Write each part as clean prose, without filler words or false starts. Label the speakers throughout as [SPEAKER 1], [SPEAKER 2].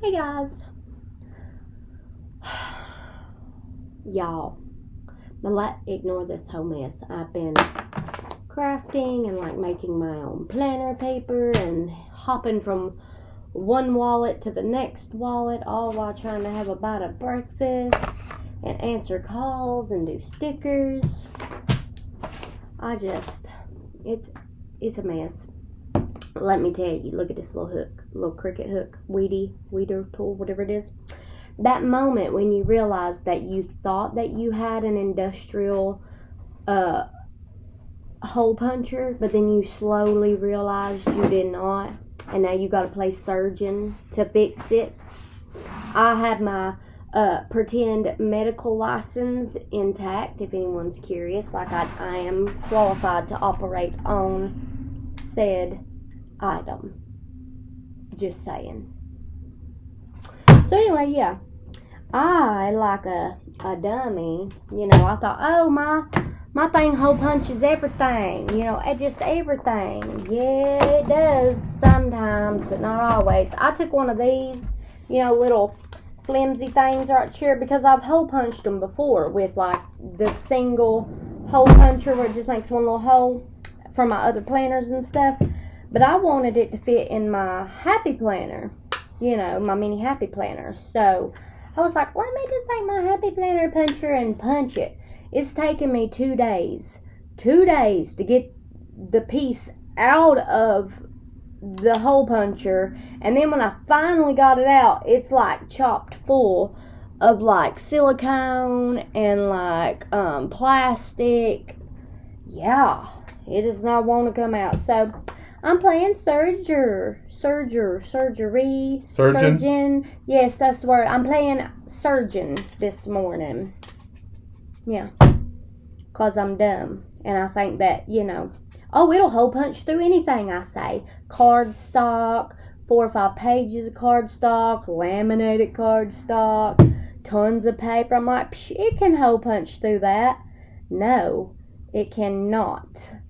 [SPEAKER 1] Hey guys. Y'all, ignore this whole mess. I've been crafting and making my own planner paper and hopping from one wallet to the next wallet, all while trying to have a bite of breakfast and answer calls and do stickers. It's a mess. Let me tell you, look at this little hook, little cricket hook, weeder tool, whatever it is. That moment when you realize that you thought that you had an industrial hole puncher, but then you slowly realized you did not, and now you got to play surgeon to fix it. I have my pretend medical license intact, if anyone's curious. I am qualified to operate on said item. Just saying. So anyway, yeah. I, like a dummy, I thought, oh, my thing hole punches everything, just everything. Yeah, it does sometimes, but not always. I took one of these, little flimsy things right here, because I've hole punched them before with, the single hole puncher where it just makes one little hole for my other planners and stuff. But I wanted it to fit in my happy planner, my mini happy planner. So I was like, let me just take my happy planner puncher and punch it. It's taken me 2 days. 2 days to get the piece out of the hole puncher. And then when I finally got it out, it's chopped full of silicone and plastic. Yeah, it does not want to come out. So I'm playing surgeon. Yes, that's the word. I'm playing surgeon this morning. Yeah. Because I'm dumb. And I think that, it'll hole punch through anything I say. Cardstock, 4 or 5 pages of cardstock, laminated cardstock, tons of paper. I'm like, it can hole punch through that. No, it cannot.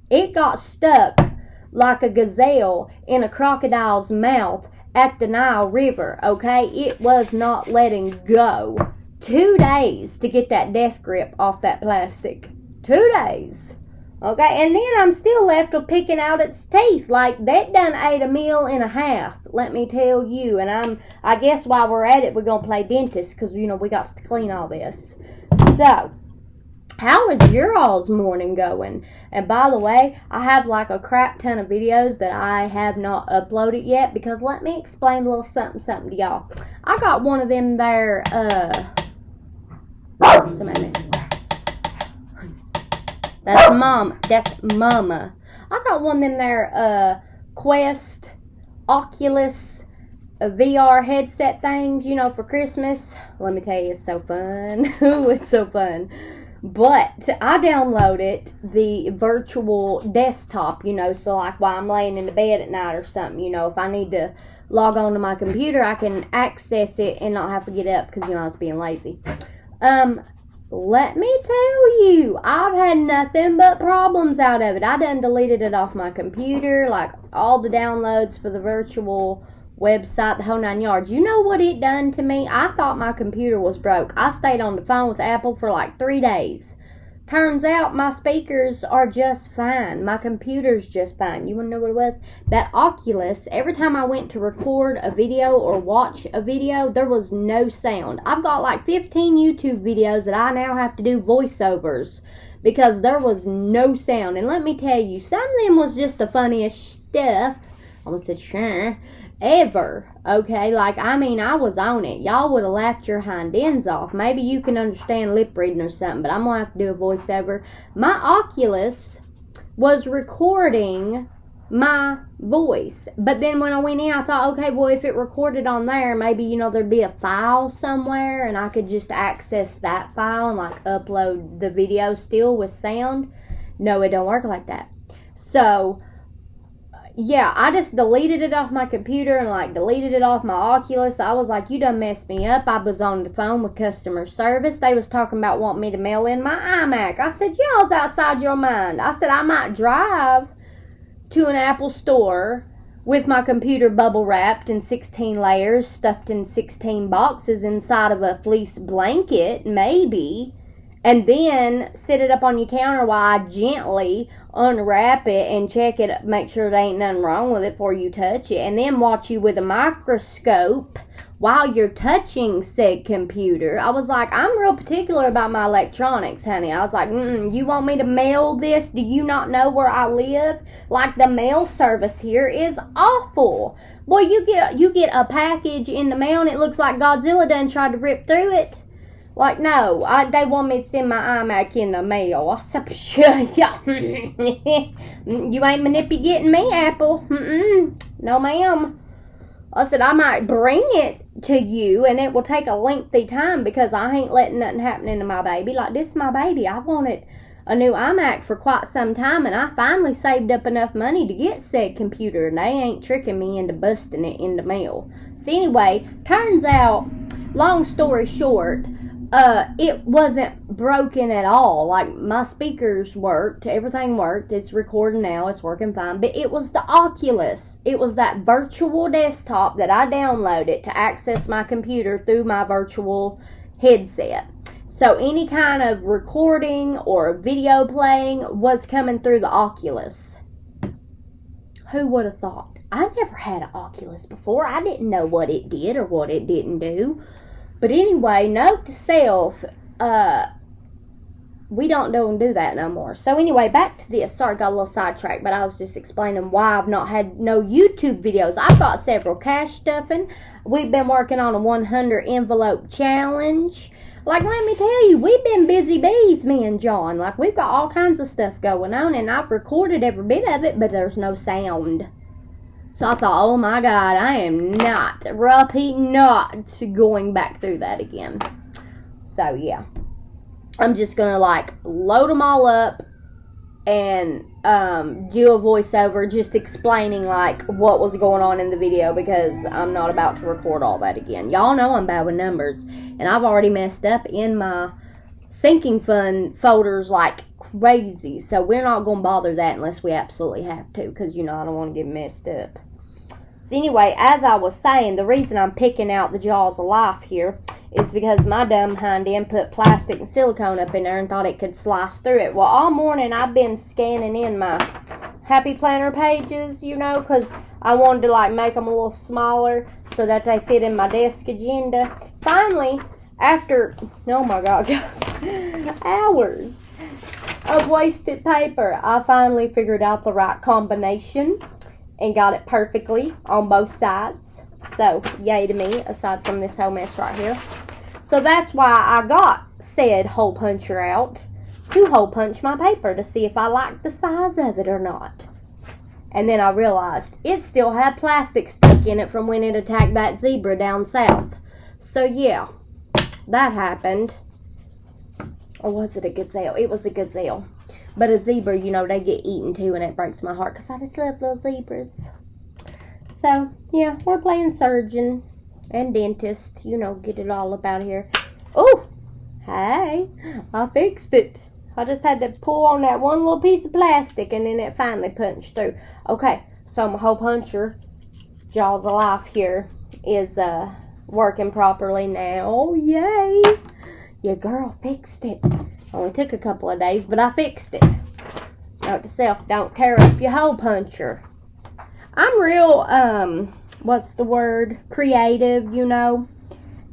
[SPEAKER 1] It got stuck like a gazelle in a crocodile's mouth at the Nile River, okay? It was not letting go. 2 days to get that death grip off that plastic. 2 days. Okay, and then I'm still left with picking out its teeth. That done ate a meal and a half, let me tell you. And I guess while we're at it, we're going to play dentist because, we got to clean all this. So, how is your all's morning going? And by the way, I have a crap ton of videos that I have not uploaded yet, because let me explain a little something to y'all. I got one of them there, that's mama. I got one of them there, Quest, Oculus, VR headset things, for Christmas. Let me tell you, it's so fun. Ooh, it's so fun. But I downloaded the virtual desktop, so while I'm laying in the bed at night or something, if I need to log on to my computer, I can access it and not have to get up because, I was being lazy. Let me tell you, I've had nothing but problems out of it. I done deleted it off my computer, all the downloads for the virtual website, the whole 9 yards. You know what it done to me? I thought my computer was broke. I stayed on the phone with Apple for 3 days. Turns out my speakers are just fine. My computer's just fine. You want to know what it was? That Oculus, every time I went to record a video or watch a video, there was no sound. I've got 15 YouTube videos that I now have to do voiceovers because there was no sound. And let me tell you, some of them was just the funniest stuff. I almost said sure. Ever, okay? I was on it. Y'all would have laughed your hind ends off. Maybe you can understand lip reading or something, but I'm going to have to do a voiceover. My Oculus was recording my voice, but then when I went in, I thought, okay, well, if it recorded on there, maybe, there'd be a file somewhere, and I could just access that file and, upload the video still with sound. No, it don't work like that. So yeah, I just deleted it off my computer and deleted it off my Oculus. I was like, you done messed me up. I was on the phone with customer service. They was talking about wanting me to mail in my iMac. I said, y'all's outside your mind. I said, I might drive to an Apple store with my computer bubble wrapped in 16 layers, stuffed in 16 boxes inside of a fleece blanket, maybe, and then sit it up on your counter while I gently unwrap it and check it, make sure there ain't nothing wrong with it before you touch it, and then watch you with a microscope while you're touching said computer. I was like, I'm real particular about my electronics, honey. I was like, you want me to mail this? Do you not know where I live? Like, the mail service here is awful. Boy, you get a package in the mail and it looks like Godzilla done tried to rip through it. Like, no, they want me to send my iMac in the mail. I said, you ain't manipulating me, Apple. No, ma'am. I said, I might bring it to you, and it will take a lengthy time because I ain't letting nothing happen to my baby. Like, this is my baby. I wanted a new iMac for quite some time, and I finally saved up enough money to get said computer, and they ain't tricking me into busting it in the mail. So anyway, turns out, long story short, it wasn't broken at all. Like, my speakers worked, everything worked, it's recording now, it's working fine, but it was the Oculus. It was that virtual desktop that I downloaded to access my computer through my virtual headset. So any kind of recording or video playing was coming through the Oculus. Who would have thought? I never had an Oculus before. I didn't know what it did or what it didn't do. But anyway, note to self, we don't do that no more. So anyway, back to this. Sorry, got a little sidetracked, but I was just explaining why I've not had no YouTube videos. I've got several cash stuffing. We've been working on a 100 envelope challenge. Like, let me tell you, we've been busy bees, me and John. Like, we've got all kinds of stuff going on, and I've recorded every bit of it, but there's no sound. So I thought, oh my God, I am not going back through that again. So yeah, I'm just gonna like load them all up and do a voiceover just explaining like what was going on in the video, because I'm not about to record all that again. Y'all know I'm bad with numbers, and I've already messed up in my sinking fund folders like crazy, so we're not going to bother that unless we absolutely have to, because, you know, I don't want to get messed up. So anyway, as I was saying, the reason I'm picking out the Jaws of Life here is because my dumb hind end put plastic and silicone up in there and thought it could slice through it. Well, all morning I've been scanning in my Happy Planner pages, you know, because I wanted to like make them a little smaller so that they fit in my desk agenda. Finally, after, oh my God, guys, hours of wasted paper, I finally figured out the right combination and got it perfectly on both sides. So, yay to me, aside from this whole mess right here. So that's why I got said hole puncher out to hole punch my paper to see if I liked the size of it or not. And then I realized it still had plastic stuck in it from when it attacked that zebra down south. So yeah, that happened. Or was it a gazelle? It was a gazelle. But a zebra, you know, they get eaten too, and it breaks my heart because I just love little zebras. So, yeah, we're playing surgeon and dentist. You know, get it all up out of here. Oh, hey, I fixed it. I just had to pull on that one little piece of plastic, and then it finally punched through. Okay, so my hole puncher, Jaws of Life here, is working properly now. Yay! Your girl fixed it. Only took a couple of days, but I fixed it. Note to self, don't tear up your hole puncher. I'm real, what's the word? Creative, you know.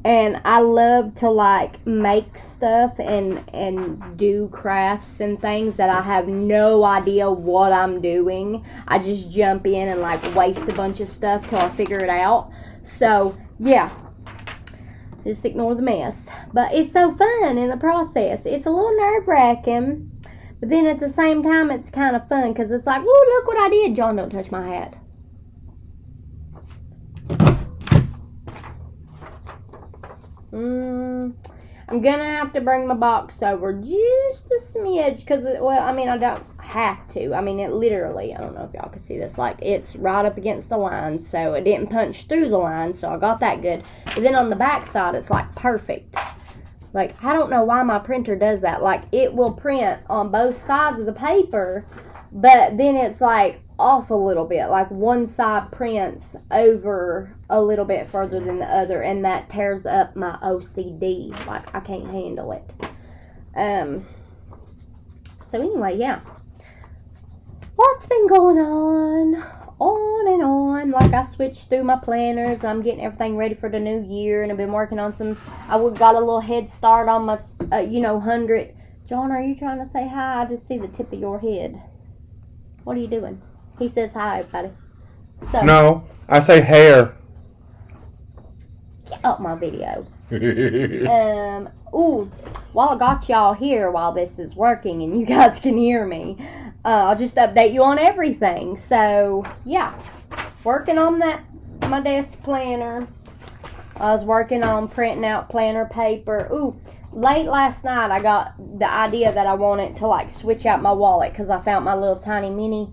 [SPEAKER 1] And I love to, like, make stuff and do crafts and things that I have no idea what I'm doing. I just jump in and, like, waste a bunch of stuff till I figure it out. So, yeah. Just ignore the mess. But it's so fun in the process. It's a little nerve-wracking. But then at the same time, it's kind of fun. Because it's like, ooh, look what I did. John, don't touch my hat. I'm going to have to bring my box over just a smidge. Because, well, I mean, I don't have to. I mean, it literally, I don't know if y'all can see this. Like, it's right up against the line. So, it didn't punch through the line. So, I got that good. But then on the back side, it's like perfect. Like, I don't know why my printer does that. Like, it will print on both sides of the paper. But then it's like off a little bit. Like one side prints over a little bit further than the other, and that tears up my OCD. Like, I can't handle it. So anyway, yeah. What's been going on and on. Like, I switched through my planners. I'm getting everything ready for the new year, and I've been working on some. I got a little head start on my, 100. John, are you trying to say hi? I just see the tip of your head. What are you doing? He says hi, everybody. So,
[SPEAKER 2] no, I say hair.
[SPEAKER 1] Get up my video. While I got y'all here while this is working and you guys can hear me, I'll just update you on everything. So, yeah. Working on my desk planner. I was working on printing out planner paper. Late last night I got the idea that I wanted to like switch out my wallet because I found my little tiny mini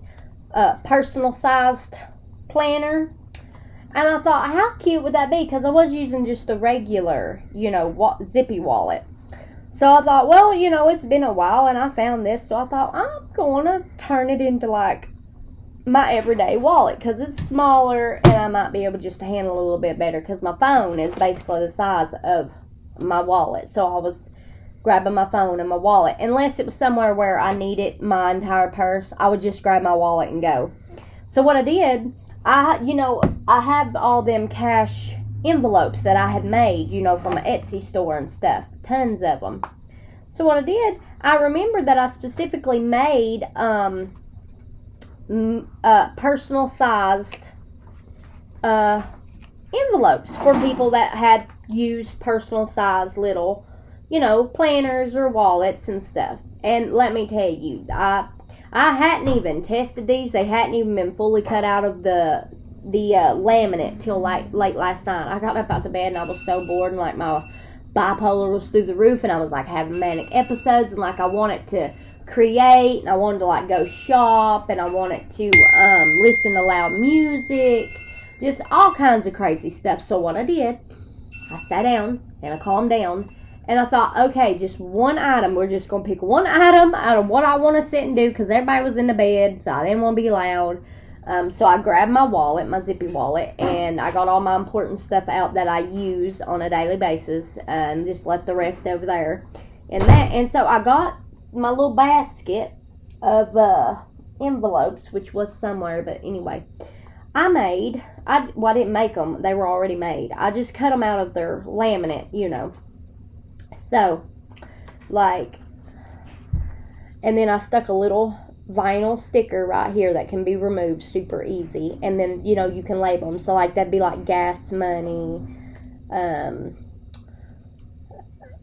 [SPEAKER 1] personal sized planner. And I thought, how cute would that be? Because I was using just a regular, zippy wallet. So I thought, well, it's been a while and I found this. So I thought, I'm going to turn it into like my everyday wallet because it's smaller and I might be able just to handle it a little bit better because my phone is basically the size of my wallet. So I was grabbing my phone and my wallet. Unless it was somewhere where I needed my entire purse, I would just grab my wallet and go. So what I did, I have all them cash envelopes that I had made, from an Etsy store and stuff. Tons of them. So what I did, I remembered that I specifically made personal sized envelopes for people that had used personal sized little, planners or wallets and stuff. And let me tell you, I hadn't even tested these. They hadn't even been fully cut out of the laminate till late last night. I got up out the bed and I was so bored and like my bipolar was through the roof and I was like having manic episodes and like I wanted to create and I wanted to like go shop and I wanted to listen to loud music, just all kinds of crazy stuff. So what I did, I sat down and I calmed down and I thought, okay, just one item. We're just going to pick one item out of what I want to sit and do because everybody was in the bed, so I didn't want to be loud. So I grabbed my wallet, my zippy wallet, and I got all my important stuff out that I use on a daily basis and just left the rest over there. And so I got my little basket of envelopes, which was somewhere, but anyway. I didn't make them. They were already made. I just cut them out of their laminate, So, and then I stuck a little vinyl sticker right here that can be removed super easy. And then, you can label them. So, that'd be like gas money,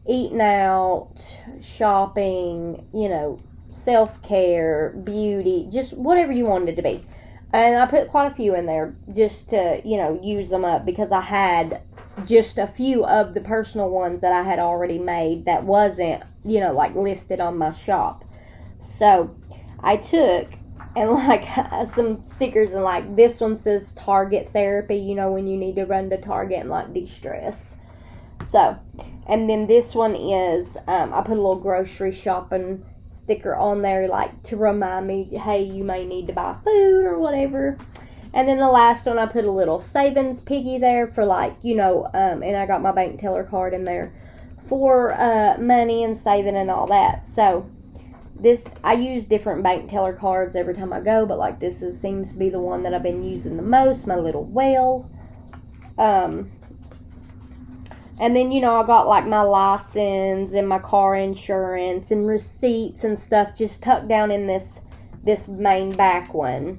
[SPEAKER 1] eating out, shopping, self-care, beauty, just whatever you wanted it to be. And I put quite a few in there just to, use them up because I had just a few of the personal ones that I had already made that wasn't, listed on my shop. So I took and some stickers and this one says Target therapy, when you need to run to Target and de-stress. So, and then this one is, I put a little grocery shopping sticker on there to remind me, hey, you may need to buy food or whatever. And then the last one, I put a little savings piggy there for and I got my bank teller card in there for money and saving and all that. So I use different bank teller cards every time I go, but this seems to be the one that I've been using the most, my little whale. And then, I got my license and my car insurance and receipts and stuff just tucked down in this main back one.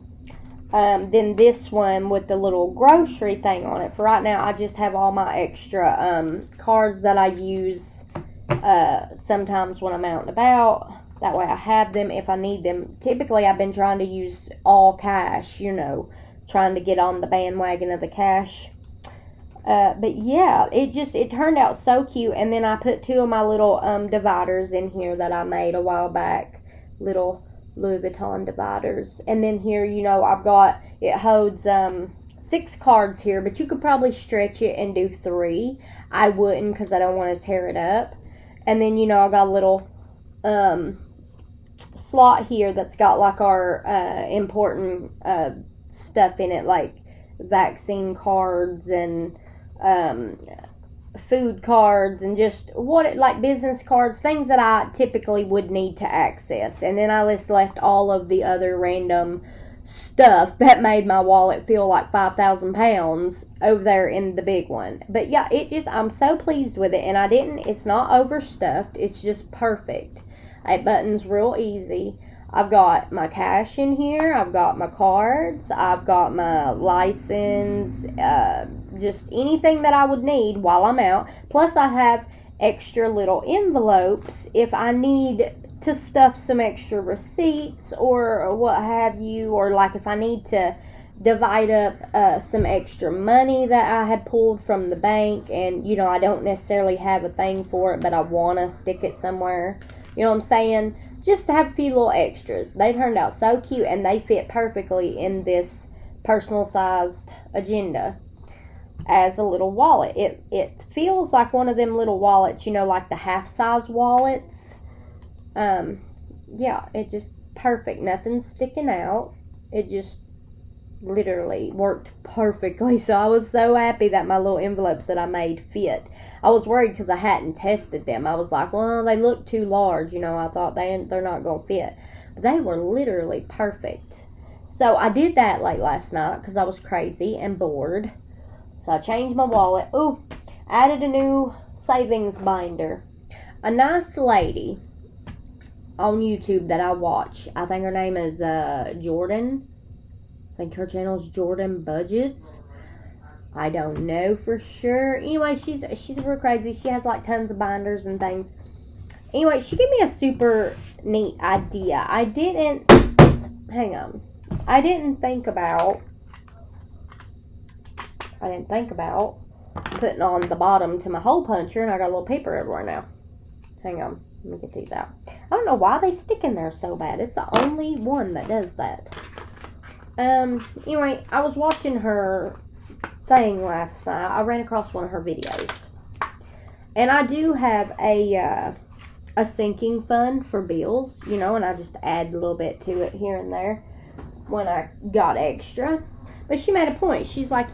[SPEAKER 1] Then this one with the little grocery thing on it. For right now, I just have all my extra cards that I use sometimes when I'm out and about. That way I have them if I need them. Typically, I've been trying to use all cash, trying to get on the bandwagon of the cash. But yeah, it turned out so cute. And then I put two of my little dividers in here that I made a while back. Little Louis Vuitton dividers. And then here, it holds 6 cards here. But you could probably stretch it and do 3. I wouldn't because I don't want to tear it up. And then, I got a little slot here that's got like our important stuff in it, like vaccine cards and food cards and just like business cards, things that I typically would need to access. And then I just left all of the other random stuff that made my wallet feel like 5,000 pounds over there in the big one. But yeah, I'm so pleased with it, and it's not overstuffed, it's just perfect. It buttons real easy. I've got my cash in here, I've got my cards, I've got my license, just anything that I would need while I'm out. Plus I have extra little envelopes if I need to stuff some extra receipts or what have you, or like if I need to divide up some extra money that I had pulled from the bank and I don't necessarily have a thing for it, but I want to stick it somewhere, you know what I'm saying, just to have a few little extras. They turned out so cute, and they fit perfectly in this personal sized agenda as a little wallet. It feels like one of them little wallets, like the half size wallets. Yeah, it just perfect. Nothing's sticking out. It just literally worked perfectly. So I was so happy that my little envelopes that I made fit. I was worried because I hadn't tested them. I was like, well, they look too large. I thought they're not going to fit. But they were literally perfect. So I did that late last night because I was crazy and bored. So I changed my wallet. Ooh, added a new savings binder. A nice lady on YouTube that I watch, I think her name is Jordan. I think her channel is Jordan Budgets. I don't know for sure. Anyway, she's real crazy. She has like tons of binders and things. Anyway, she gave me a super neat idea. I didn't think about putting on the bottom to my hole puncher, and I got a little paper everywhere now. Hang on, let me get these out. I don't know why they stick in there so bad. It's the only one that does that. Anyway, I was watching her thing last night. I ran across one of her videos, and I do have a sinking fund for bills, and I just add a little bit to it here and there when I got extra. But she made a point. She's like,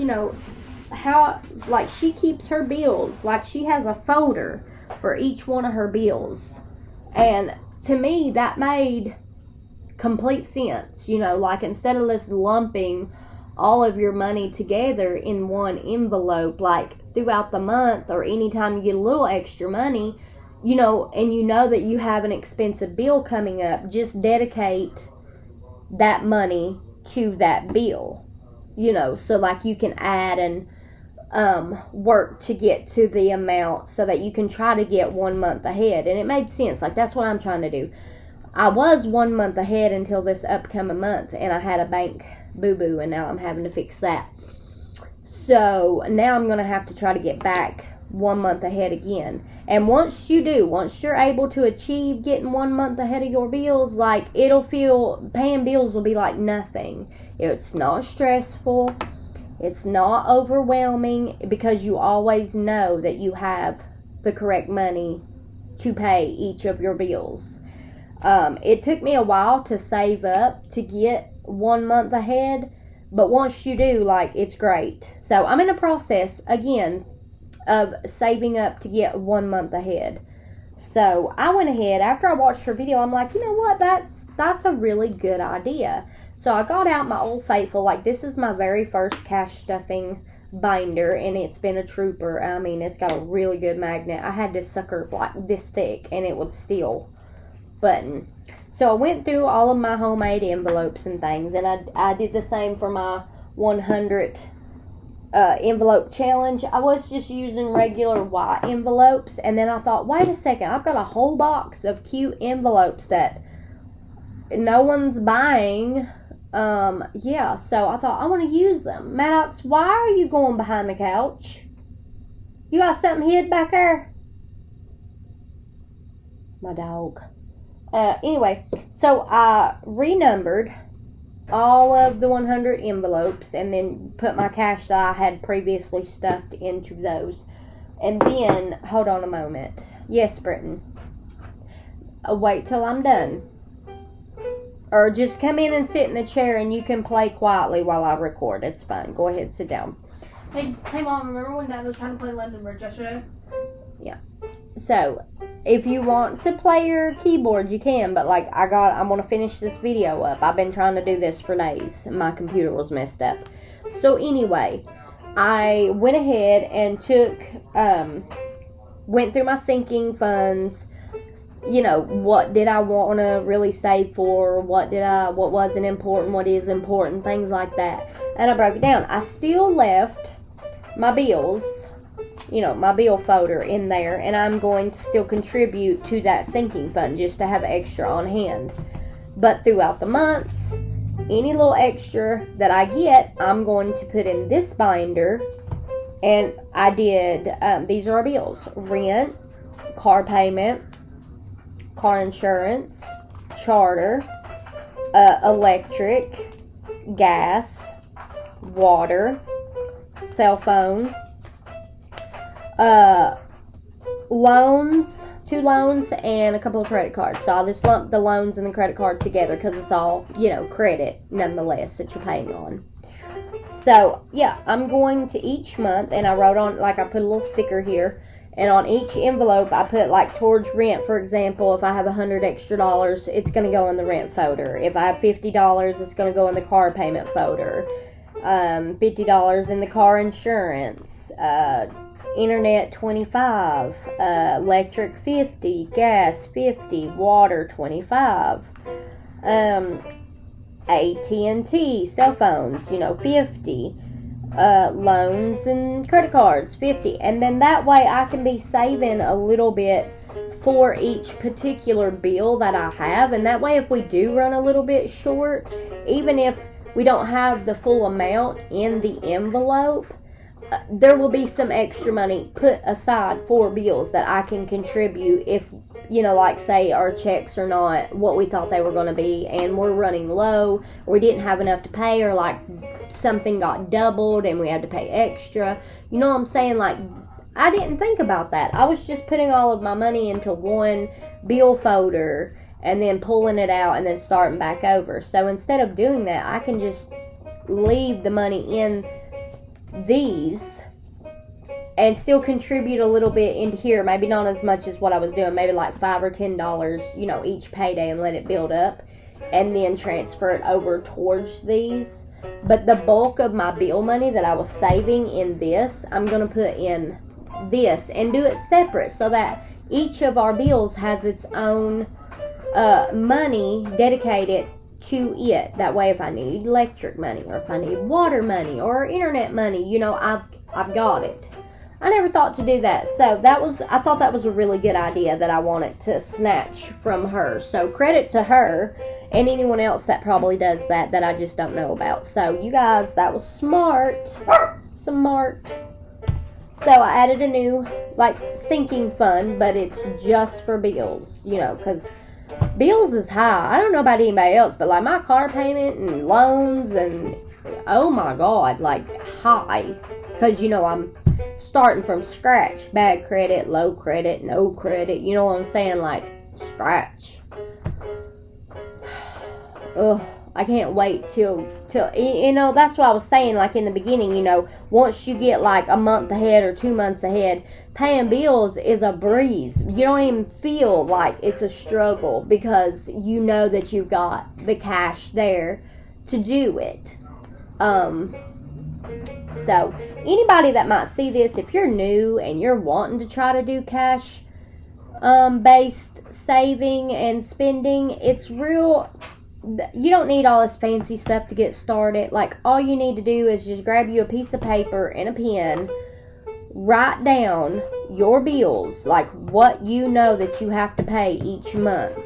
[SPEAKER 1] how, like, she keeps her bills, like she has a folder for each one of her bills. And to me, that made complete sense. Like, instead of just lumping all of your money together in one envelope, like throughout the month or anytime you get a little extra money, and that you have an expensive bill coming up, just dedicate that money to that bill. So like you can add and work to get to the amount so that you can try to get 1 month ahead. And it made sense. Like, that's what I'm trying to do. I was 1 month ahead until this upcoming month, and I had a bank boo-boo, and now I'm having to fix that. So now I'm going to have to try to get back 1 month ahead again. And once you're able to achieve getting 1 month ahead of your bills, like, paying bills will be like nothing. It's not stressful. It's not overwhelming, because you always know that you have the correct money to pay each of your bills. It took me a while to save up to get 1 month ahead, but once you do, like, it's great. So I'm in a process, again, of saving up to get 1 month ahead. So I went ahead, after I watched her video, I'm like, you know what, that's a really good idea. So I got out my Old Faithful. Like, this is my very first cash stuffing binder, and it's been a trooper. I mean, it's got a really good magnet. I had this sucker like this thick, and it would still button. So I went through all of my homemade envelopes and things, and I did the same for my 100 envelope challenge. I was just using regular white envelopes, and then I thought, wait a second, I've got a whole box of cute envelopes that no one's buying. Yeah, so I thought, I want to use them. Maddox, why are you going behind the couch? You got something hid back there? My dog. Anyway, so I renumbered all of the 100 envelopes and then put my cash that I had previously stuffed into those. And then, hold on a moment. Yes, Britton. Wait till I'm done. or just come in and sit in the chair and you can play quietly while I record. It's fine. Go ahead, sit down.
[SPEAKER 3] Hey, Mom, remember when Dad was trying to play London Bridge yesterday?
[SPEAKER 1] Yeah. So, if you want to play your keyboard, you can, but like, I'm gonna finish this video up. I've been trying to do this for days. My computer was messed up. So anyway, I went ahead and went through my sinking funds. You know, what did I want to really save for? What wasn't important? What is important? Things like that. And I broke it down. I still left my bills, you know, my bill folder in there, and I'm going to still contribute to that sinking fund just to have extra on hand. But throughout the months, any little extra that I get, I'm going to put in this binder. And I did, these are our bills: rent, car payment, car insurance, charter, electric, gas, water, cell phone, loans, 2 loans, and a couple of credit cards. So I'll just lump the loans and the credit card together because it's all, you know, credit nonetheless that you're paying on. So yeah, I'm going to each month, and I wrote on, like, I put a little sticker here, and on each envelope I put, like, towards rent, for example. If I have $100 extra, it's going to go in the rent folder. If I have $50, it's going to go in the car payment folder. $50 in the car insurance, internet $25, electric $50, gas $50, water $25, AT&T cell phones, you know, $50, loans and credit cards $50, and then that way I can be saving a little bit for each particular bill that I have, and that way if we do run a little bit short, even if we don't have the full amount in the envelope, there will be some extra money put aside for bills that I can contribute if, you know, like, say our checks are not what we thought they were going to be and we're running low, or we didn't have enough to pay, or like something got doubled and we had to pay extra. You know what I'm saying? Like, I didn't think about that. I was just putting all of my money into one bill folder and then pulling it out and then starting back over. So instead of doing that, I can just leave the money in these and still contribute a little bit into here. Maybe not as much as what I was doing, maybe like $5 or $10, you know, each payday, and let it build up, and then transfer it over towards these. But the bulk of my bill money that I was saving in this, I'm going to put in this and do it separate, so that each of our bills has its own money dedicated to it. That way, if I need electric money, or if I need water money, or internet money, you know, I've got it. I never thought to do that. So I thought that was a really good idea that I wanted to snatch from her. So credit to her and anyone else that probably does that I just don't know about. So you guys, that was smart. Smart. So I added a new, like, sinking fund, but it's just for bills, you know, because bills is high. I don't know about anybody else, but like my car payment and loans and, oh my God, like, high. Because, you know, I'm starting from scratch. Bad credit, low credit, no credit. You know what I'm saying? Like, scratch. Ugh, I can't wait till, you know, that's what I was saying, like, in the beginning, you know, once you get like a month ahead or 2 months ahead, paying bills is a breeze. You don't even feel like it's a struggle because you know that you've got the cash there to do it. So anybody that might see this, if you're new and you're wanting to try to do cash based saving and spending, it's real. You don't need all this fancy stuff to get started. Like, all you need to do is just grab you a piece of paper and a pen, write down your bills, like what you know that you have to pay each month,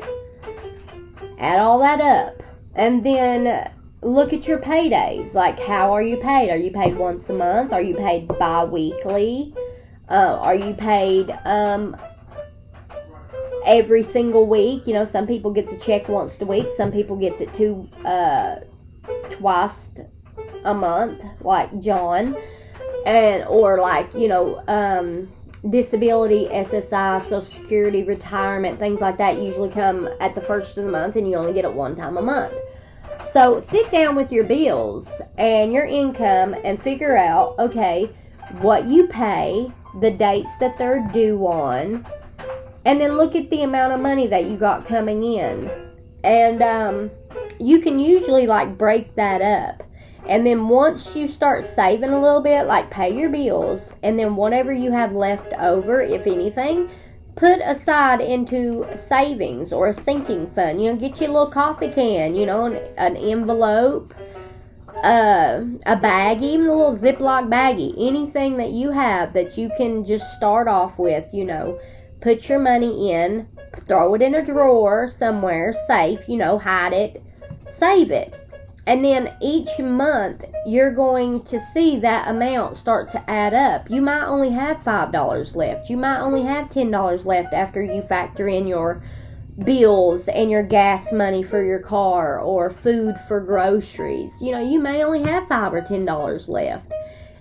[SPEAKER 1] add all that up, and then look at your paydays. Like, how are you paid? Are you paid once a month? Are you paid bi-weekly? Are you paid every single week? You know, some people gets a check once a week. Some people gets it twice a month, like John. Or like, you know, disability, SSI, Social Security, retirement, things like that usually come at the first of the month, and you only get it one time a month. So sit down with your bills and your income and figure out, okay, what you pay, the dates that they're due on, and then look at the amount of money that you got coming in. And you can usually like break that up. And then once you start saving a little bit, like pay your bills, and then whatever you have left over, if anything, put aside into savings or a sinking fund. You know, get you a little coffee can, you know, an envelope, a baggie, even a little Ziploc baggie. Anything that you have that you can just start off with, you know, put your money in, throw it in a drawer somewhere safe, you know, hide it, save it. And then each month, you're going to see that amount start to add up. You might only have $5 left. You might only have $10 left after you factor in your bills and your gas money for your car or food for groceries. You know, you may only have $5 or $10 left.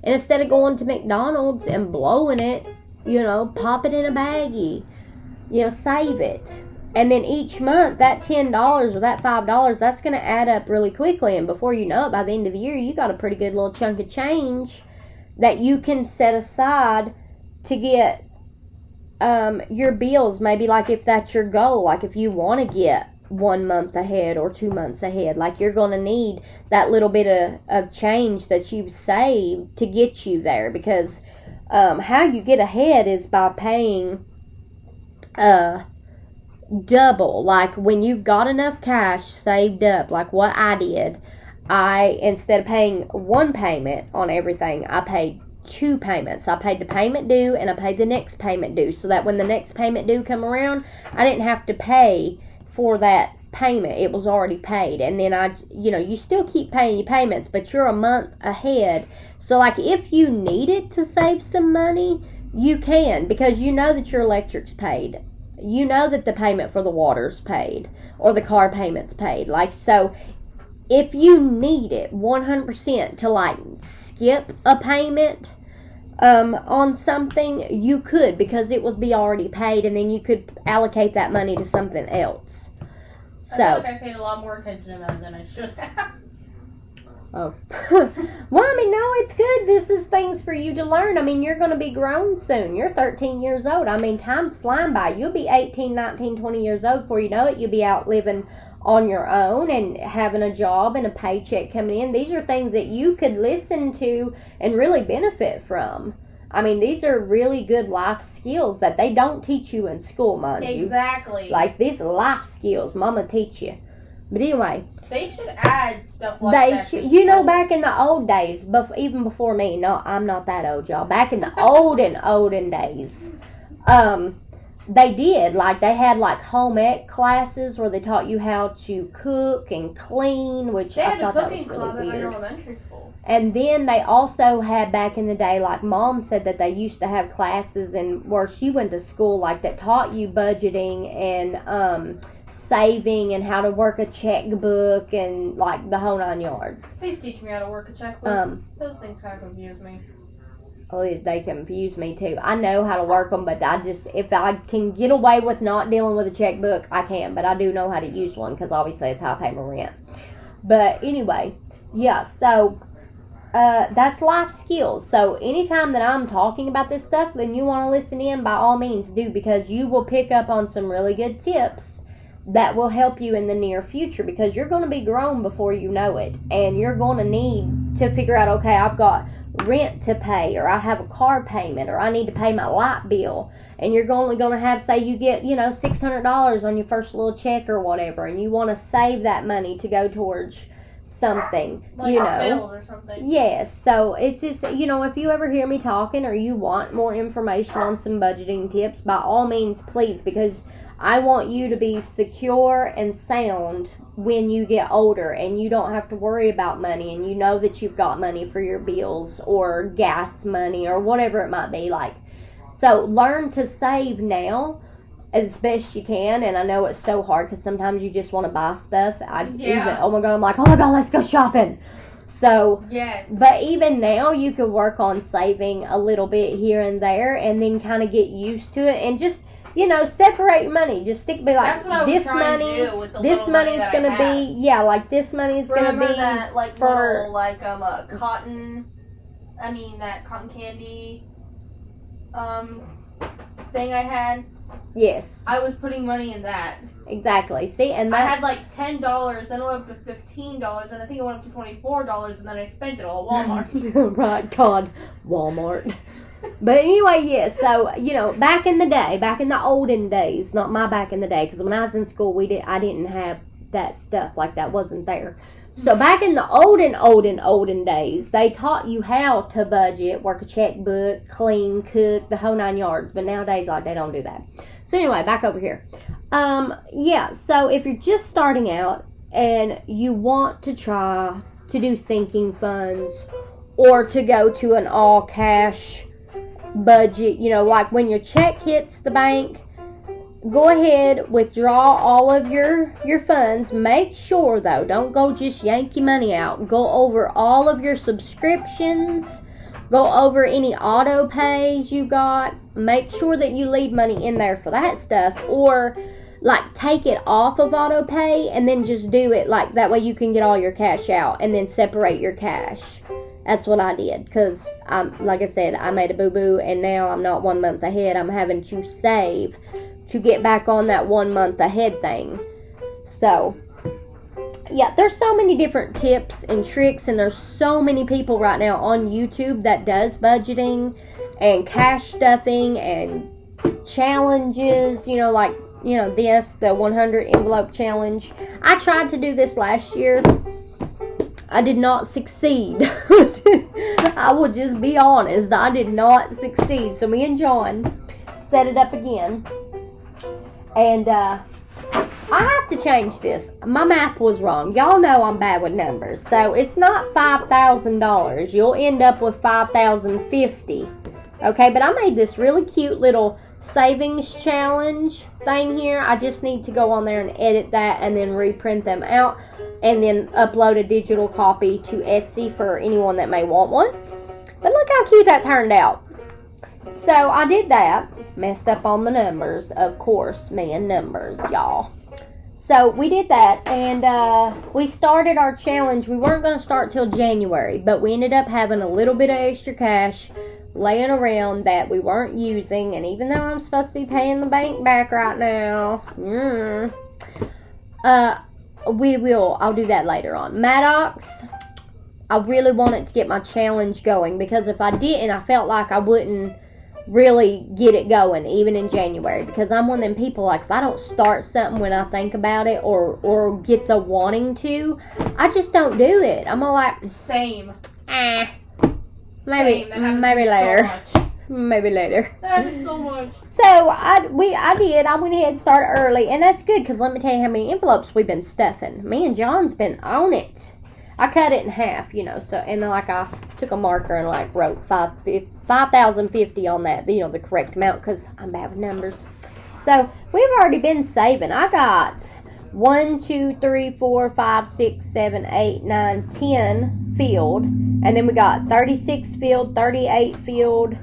[SPEAKER 1] And instead of going to McDonald's and blowing it, you know, pop it in a baggie. You know, save it. And then each month, that $10 or that $5, that's going to add up really quickly. And before you know it, by the end of the year, you got a pretty good little chunk of change that you can set aside to get your bills. Maybe like if that's your goal, like if you want to get 1 month ahead or 2 months ahead, like you're going to need that little bit of change that you've saved to get you there. Because how you get ahead is by paying double. Like when you've got enough cash saved up, like what I did, I, instead of paying one payment on everything, I paid 2 payments. I paid the payment due and I paid the next payment due, so that when the next payment due come around, I didn't have to pay for that payment. It was already paid. And then you know, you still keep paying your payments, but you're a month ahead. So like if you needed to save some money, you can, because you know that your electric's paid. You know that the payment for the water's paid or the car payment's paid. Like, so if you need it 100% to like skip a payment on something, you could, because it would be already paid, and then you could allocate that money to something else.
[SPEAKER 3] I feel like I paid a lot more attention to that than I should have.
[SPEAKER 1] Oh. Well, I mean, no, it's good. This is things for you to learn. I mean, you're going to be grown soon. You're 13 years old. I mean, time's flying by. You'll be 18, 19, 20 years old before you know it. You'll be out living on your own and having a job and a paycheck coming in. These are things that you could listen to and really benefit from. I mean, these are really good life skills that they don't teach you in school, mind you.
[SPEAKER 3] Exactly.
[SPEAKER 1] Like, these life skills Mama teach you. But anyway,
[SPEAKER 3] they should add stuff like that.
[SPEAKER 1] You know, back in the old days, even before me, no, I'm not that old, y'all. Back in the olden days, they did, like, they had, like, home ec classes where they taught you how to cook and clean, which I thought that was really weird.
[SPEAKER 3] Elementary school.
[SPEAKER 1] And then they also had, back in the day, like Mom said, that they used to have classes where she went to school, like, that taught you budgeting and, saving and how to work a checkbook and like the whole 9 yards.
[SPEAKER 3] Please teach me how to work a checkbook. Those things kind of confuse me.
[SPEAKER 1] Oh, they confuse me too. I know how to work them, but if I can get away with not dealing with a checkbook, I can. But I do know how to use one, because obviously it's how I pay my rent. But anyway, yeah, so that's life skills. So anytime that I'm talking about this stuff, then you want to listen in, by all means do, because you will pick up on some really good tips that will help you in the near future, because you're going to be grown before you know it, and you're going to need to figure out, okay, I've got rent to pay, or I have a car payment, or I need to pay my light bill, and you're only going to have, say you get, you know, $600 on your first little check or whatever, and you want to save that money to go towards something,
[SPEAKER 3] like
[SPEAKER 1] you know.
[SPEAKER 3] bills or something.
[SPEAKER 1] Yes, so it's just, you know, if you ever hear me talking or you want more information on some budgeting tips, by all means, please, because I want you to be secure and sound when you get older, and you don't have to worry about money, and you know that you've got money for your bills or gas money or whatever it might be. Like, so learn to save now as best you can. And I know it's so hard, because sometimes you just want to buy stuff. Oh my god, I'm like, oh my god, let's go shopping. So,
[SPEAKER 3] Yes.
[SPEAKER 1] but even now, you could work on saving a little bit here and there, and then kind of get used to it, and just separate your money. Just be like,
[SPEAKER 3] That's what I was
[SPEAKER 1] this
[SPEAKER 3] trying
[SPEAKER 1] money,
[SPEAKER 3] to do with the
[SPEAKER 1] this
[SPEAKER 3] little
[SPEAKER 1] money is
[SPEAKER 3] that I
[SPEAKER 1] gonna
[SPEAKER 3] have.
[SPEAKER 1] be like this money is gonna
[SPEAKER 3] Remember
[SPEAKER 1] be
[SPEAKER 3] that like
[SPEAKER 1] for
[SPEAKER 3] little that cotton candy thing I had.
[SPEAKER 1] yes,
[SPEAKER 3] I was putting money in that.
[SPEAKER 1] exactly. See, and
[SPEAKER 3] I
[SPEAKER 1] that's,
[SPEAKER 3] had like $10, then it went up to $15, and I think it went up to $24, and then I spent it all at Walmart.
[SPEAKER 1] right, God, Walmart. But anyway, yes. So back in the olden days, not my back in the day, because when I was in school, I didn't have that stuff, like that wasn't there. So back in the olden days, they taught you how to budget, work a checkbook, clean, cook, the whole 9 yards. But nowadays, they don't do that. So anyway, back over here. So if you're just starting out and you want to try to do sinking funds or to go to an all cash budget, like when your check hits the bank, go ahead, withdraw all of your funds. Make sure, though, don't go just yank your money out. Go over all of your subscriptions. Go over any auto pays you got. Make sure that you leave money in there for that stuff. Or, take it off of auto pay and then just do it. That way you can get all your cash out and then separate your cash. That's what I did, because, like I said, I made a boo-boo, and now I'm not 1 month ahead. I'm having to save to get back on that 1 month ahead thing. So, yeah, there's so many different tips and tricks, and there's so many people right now on YouTube that does budgeting and cash stuffing and challenges, the 100 envelope challenge. I tried to do this last year. I did not succeed. I will just be honest. I did not succeed. So me and John set it up again. And I have to change this. My math was wrong. Y'all know I'm bad with numbers. So it's not $5,000. You'll end up with $5,050. Okay, but I made this really cute little savings challenge thing here. I just need to go on there and edit that and then reprint them out. And then upload a digital copy to Etsy for anyone that may want one. But look how cute that turned out. So I did that. Messed up on the numbers, of course. Me and numbers, y'all. So we did that, and we started our challenge. We weren't going to start till January, but we ended up having a little bit of extra cash laying around that we weren't using. And even though I'm supposed to be paying the bank back right now, I'll do that later on. Maddox, I really wanted to get my challenge going, because if I didn't, I felt like I wouldn't really get it going, even in January, because I'm one of them people, if I don't start something when I think about it or get the wanting to, I just don't do it. I'm all like,
[SPEAKER 3] Same.
[SPEAKER 1] maybe later. Maybe later.
[SPEAKER 3] That is so much.
[SPEAKER 1] So I went ahead and started early, and that's good, because let me tell you how many envelopes we've been stuffing. Me and John's been on it. I cut it in half, so, and then I took a marker and wrote 5,050 on that, the correct amount, because I'm bad with numbers. So we've already been saving. I got 1, 2, 3, 4, 5, 6, 7, 8, 9, 10 filled, and then we got 36 filled, 38 filled,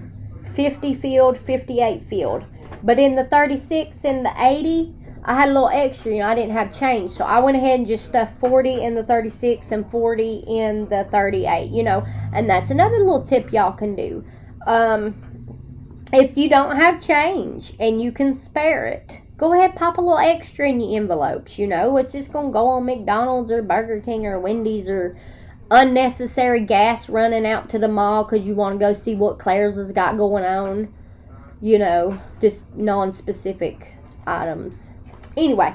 [SPEAKER 1] 50 filled, 58 filled. But in the 36 and the 80, I had a little extra, I didn't have change. So I went ahead and just stuffed 40 in the 36 and 40 in the 38, And that's another little tip y'all can do. If you don't have change and you can spare it, go ahead, pop a little extra in your envelopes, It's just going to go on McDonald's or Burger King or Wendy's, or unnecessary gas running out to the mall because you want to go see what Claire's has got going on. Just non-specific items. Anyway,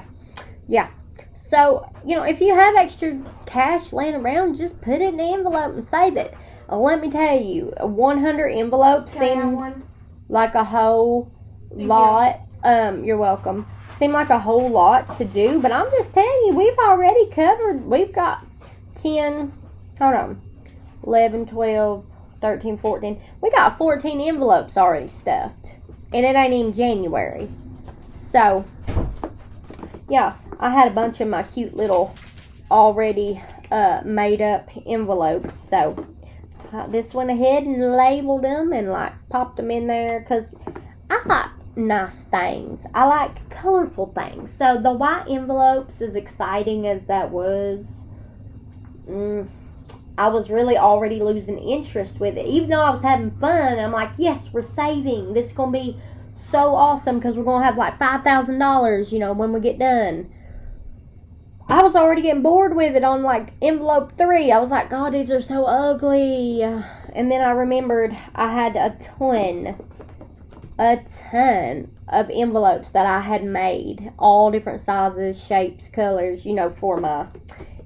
[SPEAKER 1] yeah. So, if you have extra cash laying around, just put it in the envelope and save it. Let me tell you, 100 envelopes seem like a whole lot. You're welcome. Seem like a whole lot to do, but I'm just telling you, we've got 10, 11, 12, 13, 14. We got 14 envelopes already stuffed. And it ain't even January. So, yeah, I had a bunch of my cute little already made up envelopes. So I just went ahead and labeled them and like popped them in there because I like nice things. I like colorful things. So the white envelopes, as exciting as that was, I was really already losing interest with it. Even though I was having fun, I'm like, yes, we're saving. This is going to be so awesome because we're going to have like $5,000, you know, when we get done. I was already getting bored with it on like envelope 3. I was like, God, these are so ugly. And then I remembered I had a ton of envelopes that I had made. All different sizes, shapes, colors, you know, for my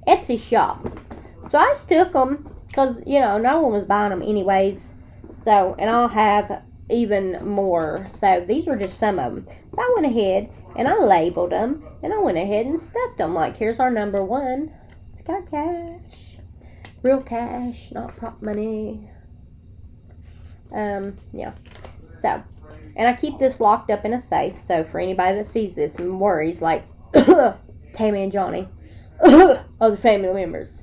[SPEAKER 1] Etsy shop. So I just took them because, you know, no one was buying them anyways. So, and I'll have even more. So these were just some of them. So I went ahead and I labeled them. And I went ahead and stuffed them. Like, here's our number 1. It's got cash. Real cash, not prop money. Yeah. So, and I keep this locked up in a safe. So for anybody that sees this and worries, like, Tammy and Johnny, other family members,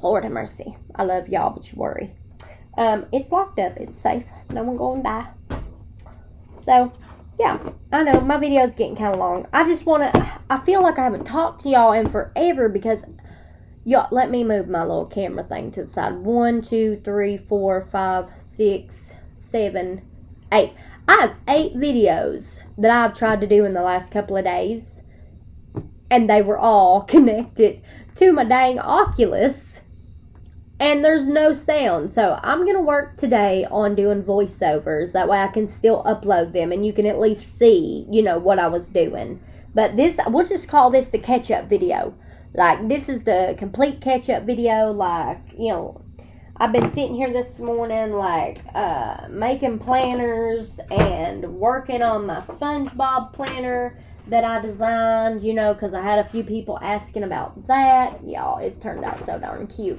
[SPEAKER 1] Lord have mercy. I love y'all, but you worry. It's locked up. It's safe. No one going to die. So, yeah. I know my video's getting kind of long. I feel like I haven't talked to y'all in forever because, y'all, let me move my little camera thing to the side. 1, 2, 3, 4, 5, 6, 7, 8. I have 8 videos that I've tried to do in the last couple of days. And they were all connected to my dang Oculus. And there's no sound. So I'm going to work today on doing voiceovers. That way I can still upload them. And you can at least see, you know, what I was doing. But this, we'll just call this the catch-up video. Like, this is the complete catch-up video. Like, you know, I've been sitting here this morning, like, making planners and working on my SpongeBob planner that I designed, you know, because I had a few people asking about that. Y'all, it's turned out so darn cute.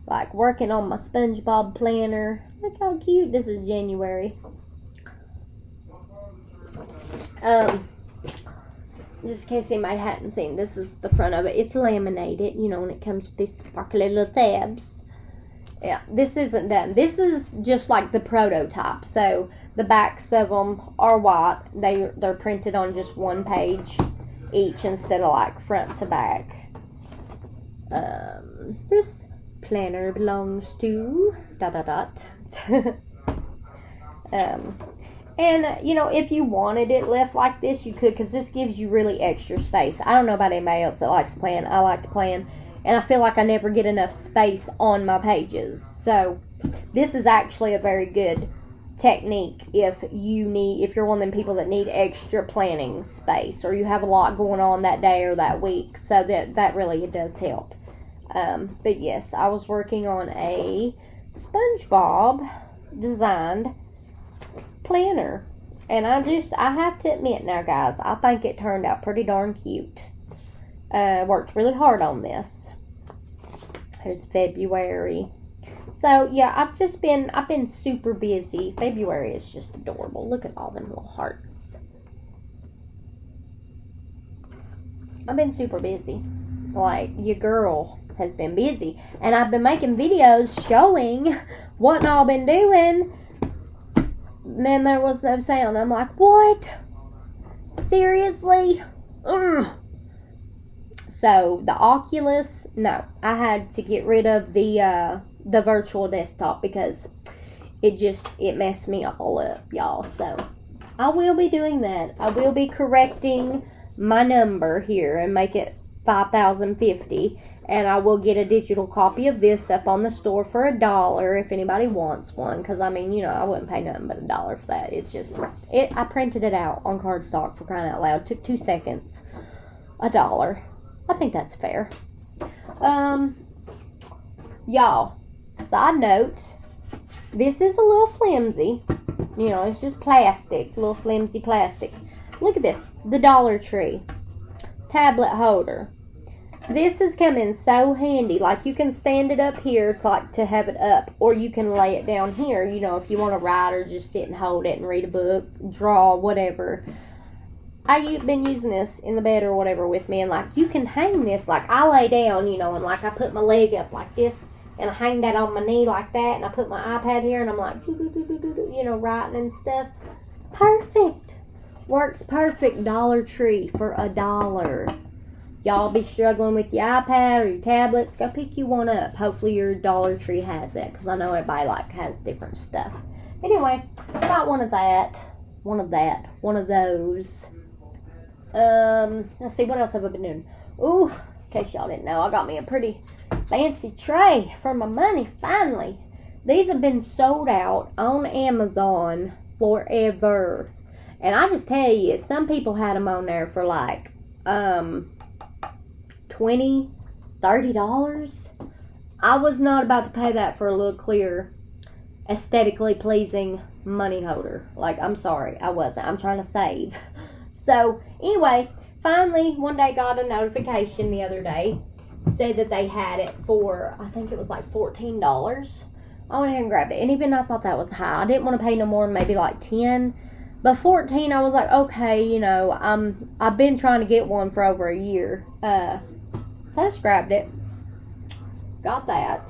[SPEAKER 1] Like, working on my SpongeBob planner. Look how cute. This is January. Just in case anybody hadn't seen, this is the front of it. It's laminated, you know, and it comes with these sparkly little tabs. Yeah, this isn't done. This is just like the prototype. So, the backs of them are white. They're printed on just one page each instead of like front to back. This planner belongs to ... And, you know, if you wanted it left like this, you could, because this gives you really extra space. I don't know about anybody else that likes to plan. I like to plan, and I feel like I never get enough space on my pages. So, this is actually a very good technique if you're one of them people that need extra planning space, or you have a lot going on that day or that week. So, that really does help. But yes, I was working on a SpongeBob designed planner, and I have to admit now, guys, I think it turned out pretty darn cute. Worked really hard on this. Here's February. So yeah, I've been super busy. February is just adorable. Look at all them little hearts. I've been super busy. Like, your girl has been busy, and I've been making videos showing what I've been doing. Man, there was no sound. I'm like, what? Seriously? Ugh. So, the Oculus, no. I had to get rid of the virtual desktop because it messed me all up, y'all. So, I will be doing that. I will be correcting my number here and make it 5,050. And I will get a digital copy of this up on the store for $1 if anybody wants one. Because, I mean, you know, I wouldn't pay nothing but $1 for that. It's just, I printed it out on cardstock, for crying out loud. Took 2 seconds. $1. I think that's fair. Y'all, side note, this is a little flimsy. You know, it's just plastic. Little flimsy plastic. Look at this. The Dollar Tree tablet holder. This is coming so handy. Like, you can stand it up here to have it up, or you can lay it down here, you know, if you want to write or just sit and hold it and read a book, draw, whatever. I've been using this in the bed or whatever with me, and like you can hang this, like I lay down, you know, and like I put my leg up like this, and I hang that on my knee like that, and I put my iPad here, and I'm like, you know, writing and stuff. Perfect. Works perfect. Dollar Tree for $1. Y'all be struggling with your iPad or your tablets, go pick you one up. Hopefully your Dollar Tree has it, because I know everybody like has different stuff. Anyway, got one of those. Let's see, what else have I been doing? Ooh, in case y'all didn't know, I got me a pretty fancy tray for my money, finally. These have been sold out on Amazon forever. And I just tell you, some people had them on there for like, $20, $30. I was not about to pay that for a little clear, aesthetically pleasing money holder. Like, I'm sorry, I wasn't. I'm trying to save. So, anyway, finally, one day got a notification the other day. Said that they had it for, I think it was like $14. I went ahead and grabbed it. And even I thought that was high. I didn't want to pay no more than maybe like $10. But $14, I was like, okay, you know, I've been trying to get one for over a year. So I just grabbed it. Got that.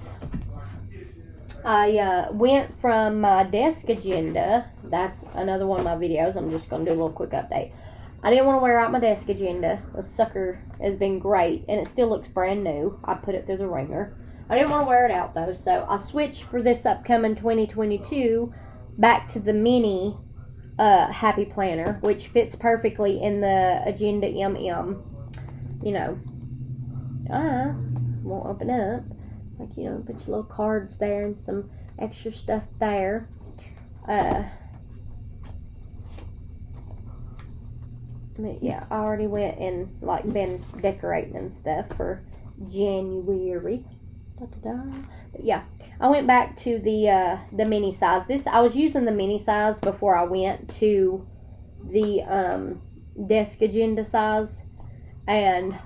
[SPEAKER 1] I went from my desk agenda. That's another one of my videos. I'm just going to do a little quick update. I didn't want to wear out my desk agenda. The sucker has been great, and it still looks brand new. I put it through the ringer. I didn't want to wear it out, though, so I switched for this upcoming 2022 back to the mini Happy Planner, which fits perfectly in the Agenda MM. You know, won't open up. Like, you know, put your little cards there and some extra stuff there. Yeah, I already went and like been decorating and stuff for January. But yeah, I went back to the mini size. I was using the mini size before I went to the desk agenda size, and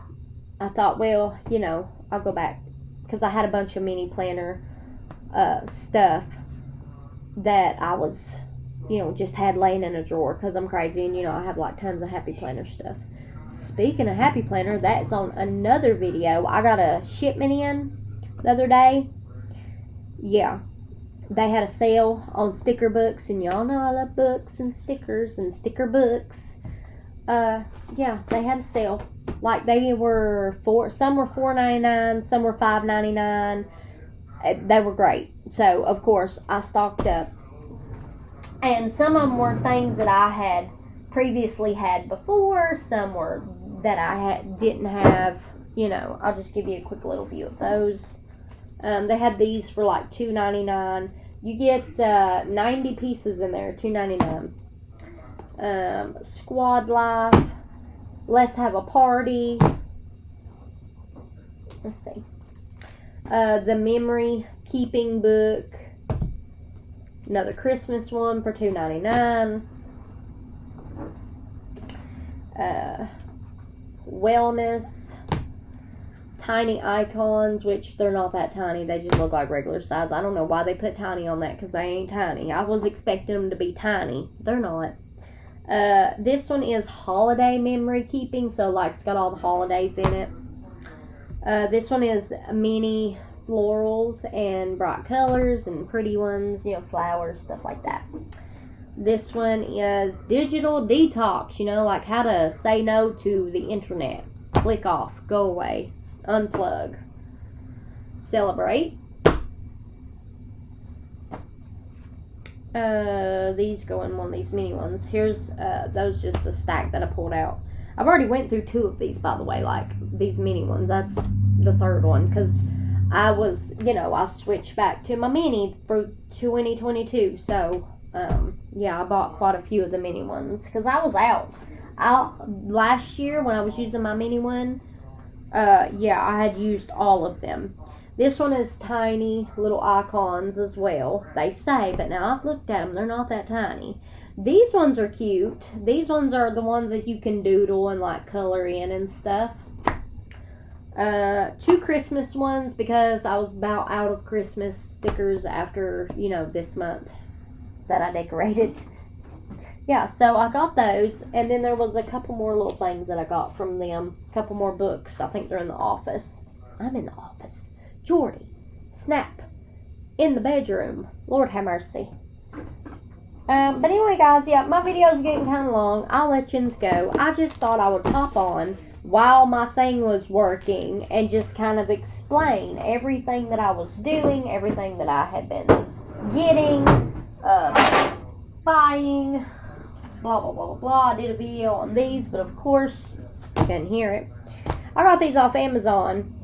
[SPEAKER 1] I thought, well, you know, I'll go back because I had a bunch of mini planner stuff that I was, you know, just had laying in a drawer because I'm crazy, and you know I have like tons of Happy Planner stuff. Speaking of Happy Planner, that's on another video. I got a shipment in the other day. Yeah, they had a sale on sticker books, and y'all know I love books and stickers and sticker books. Yeah, they had a sale. Like, they were some were $4.99, some were $5.99. They were great. So of course I stocked up. And some of them were things that I had previously had before. Some were that I didn't have. You know, I'll just give you a quick little view of those. They had these for like $2.99. You get 90 pieces in there, $2.99. Squad Life. Let's Have a Party. Let's see. The Memory Keeping Book. Another Christmas one for $2.99. Wellness. Tiny Icons, which they're not that tiny. They just look like regular size. I don't know why they put tiny on that, because they ain't tiny. I was expecting them to be tiny. They're not. This one is Holiday Memory Keeping, so like it's got all the holidays in it. This one is mini florals and bright colors and pretty ones, you know, flowers, stuff like that. This one is Digital Detox, you know, like how to say no to the internet. Click off, go away, unplug, celebrate. These go in one of these mini ones. Here's those, just a stack that I pulled out. I've already went through 2 of these, by the way, like these mini ones. That's the 3rd one, because I was, you know, I switched back to my mini for 2022. So yeah, I bought quite a few of the mini ones because I was out. Last year when I was using my mini one, yeah, I had used all of them. This one is tiny little icons as well, they say, but now I've looked at them, they're not that tiny. These ones are cute. These ones are the ones that you can doodle and like color in and stuff. 2 Christmas ones, because I was about out of Christmas stickers after, you know, this month that I decorated. yeah, so I got those, and then there was a couple more little things that I got from them. A couple more books. I think they're in the office. I'm in the office. Jordy, snap, in the bedroom. Lord have mercy. But anyway, guys, yeah, my video's getting kind of long. I'll let you go. I just thought I would pop on while my thing was working and just kind of explain everything that I was doing, everything that I had been getting, buying, blah, blah, blah, blah, blah. I did a video on these, but of course, you couldn't hear it. I got these off Amazon.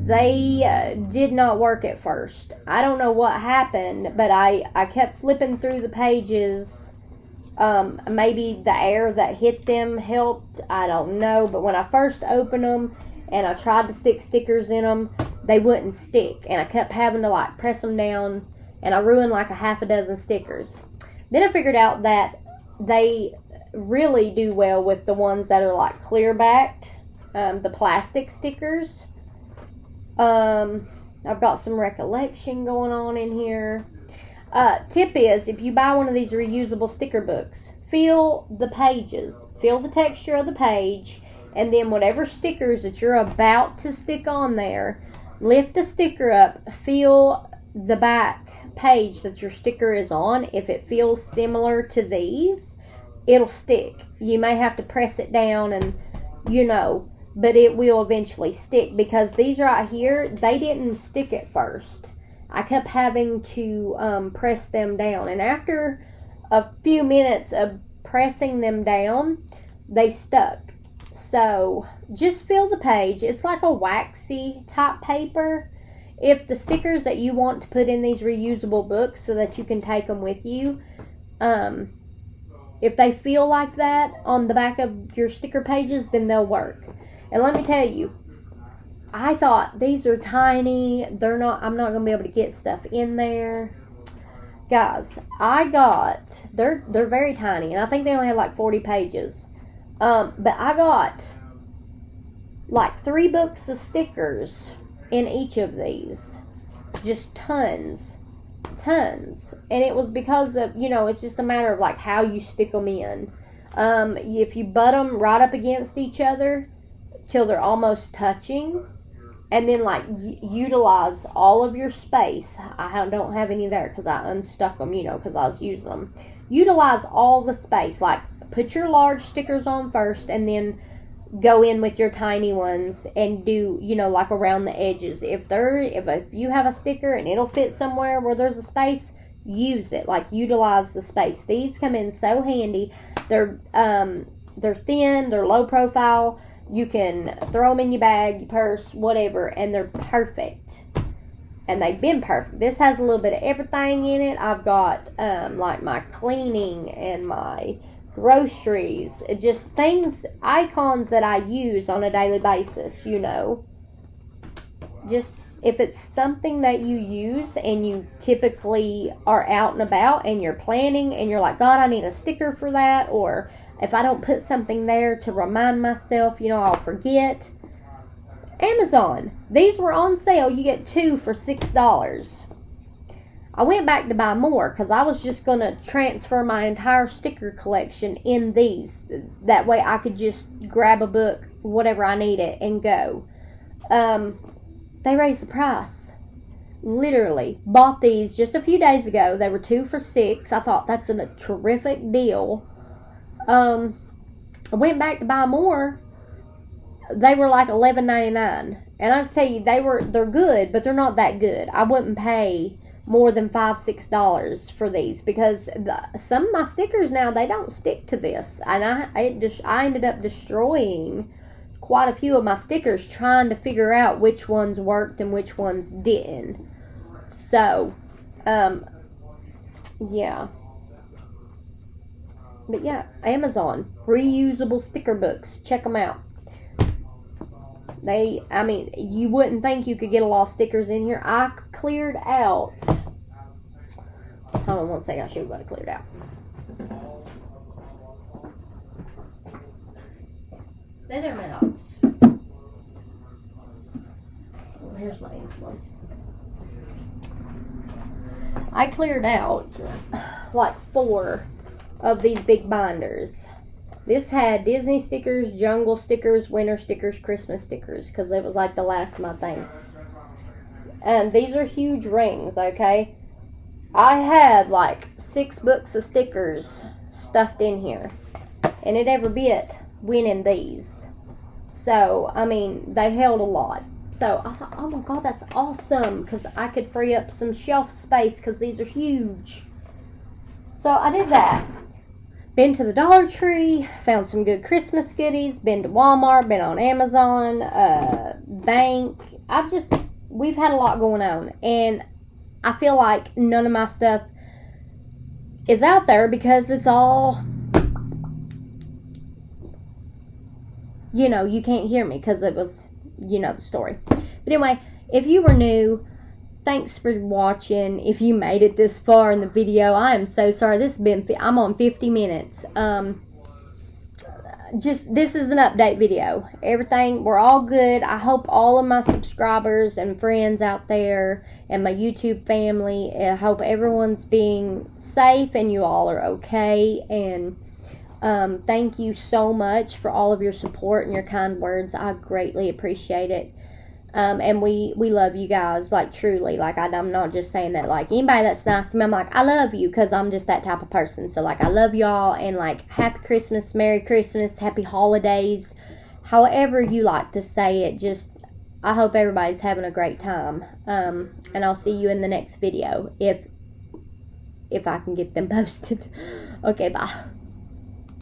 [SPEAKER 1] They did not work at first. I don't know what happened, but I kept flipping through the pages. Maybe the air that hit them helped. I don't know. But when I first opened them and I tried to stick stickers in them, they wouldn't stick. And I kept having to like press them down, and I ruined like a half a dozen stickers. Then I figured out that they really do well with the ones that are like clear backed, the plastic stickers. I've got some recollection going on in here. Tip is, if you buy one of these reusable sticker books, feel the pages, feel the texture of the page, and then whatever stickers that you're about to stick on there, lift the sticker up, feel the back page that your sticker is on. If it feels similar to these, it'll stick. You may have to press it down and, but it will eventually stick, because these right here, they didn't stick at first. I kept having to press them down, and after a few minutes of pressing them down, they stuck. So just feel the page. It's like a waxy type paper. If the stickers that you want to put in these reusable books so that you can take them with you, if they feel like that on the back of your sticker pages, then they'll work. And let me tell you, I thought these are tiny. I'm not going to be able to get stuff in there. Guys, they're very tiny, and I think they only have like 40 pages. But I got like 3 books of stickers in each of these. Just tons. And it was because of, it's just a matter of like how you stick them in. If you butt them right up against each other till they're almost touching, and then like utilize all of your space. I don't have any there because I unstuck them, because I was using them. Utilize all the space. Like put your large stickers on first, and then go in with your tiny ones and do, like around the edges. If you have a sticker and it'll fit somewhere where there's a space, use it. Like utilize the space. These come in so handy. They're thin. They're low profile. You can throw them in your bag, your purse, whatever, and they're perfect. And they've been perfect. This has a little bit of everything in it. I've got like my cleaning and my groceries, just things, icons that I use on a daily basis, Just if it's something that you use and you typically are out and about and you're planning and you're like, God, I need a sticker for that, or if I don't put something there to remind myself, I'll forget. Amazon. These were on sale. You get 2 for $6. I went back to buy more because I was just going to transfer my entire sticker collection in these. That way I could just grab a book, whatever I needed, and go. They raised the price. Literally. Bought these just a few days ago. They were 2 for $6. I thought that's a terrific deal. I went back to buy more. They were like $11.99, and I just tell you, they're good, but they're not that good. I wouldn't pay more than $5-6 for these, because some of my stickers now, they don't stick to this, and I ended up destroying quite a few of my stickers trying to figure out which ones worked and which ones didn't. So, yeah. But yeah, Amazon, reusable sticker books. Check them out. You wouldn't think you could get a lot of stickers in here. I cleared out. Hold on one second, I'll show you what I cleared out. Stay there a minute. Here's my info. I cleared out like 4 of these big binders. This had Disney stickers, jungle stickers, winter stickers, Christmas stickers, because it was like the last of my thing. And these are huge rings, okay? I had like 6 books of stickers stuffed in here. And it every bit went in these. So, I mean, they held a lot. So, I thought, oh my God, that's awesome. Because I could free up some shelf space because these are huge. So, I did that. Been to the Dollar Tree. Found some good Christmas goodies. Been to Walmart. Been on Amazon. Bank. We've had a lot going on. And I feel like none of my stuff is out there because it's all... You know, you can't hear me because it was, you know, the story. But anyway, if you were new, thanks for watching. If you made it this far in the video, I am so sorry. I'm on 50 minutes. This is an update video. Everything, we're all good. I hope all of my subscribers and friends out there and my YouTube family, I hope everyone's being safe and you all are okay. And thank you so much for all of your support and your kind words. I greatly appreciate it. And we love you guys, like, truly. Like, I'm not just saying that, like, anybody that's nice to me, I'm like, I love you, because I'm just that type of person. So, like, I love y'all, and, like, Happy Christmas, Merry Christmas, Happy Holidays, however you like to say it. Just, I hope everybody's having a great time. And I'll see you in the next video, if I can get them posted. Okay, bye.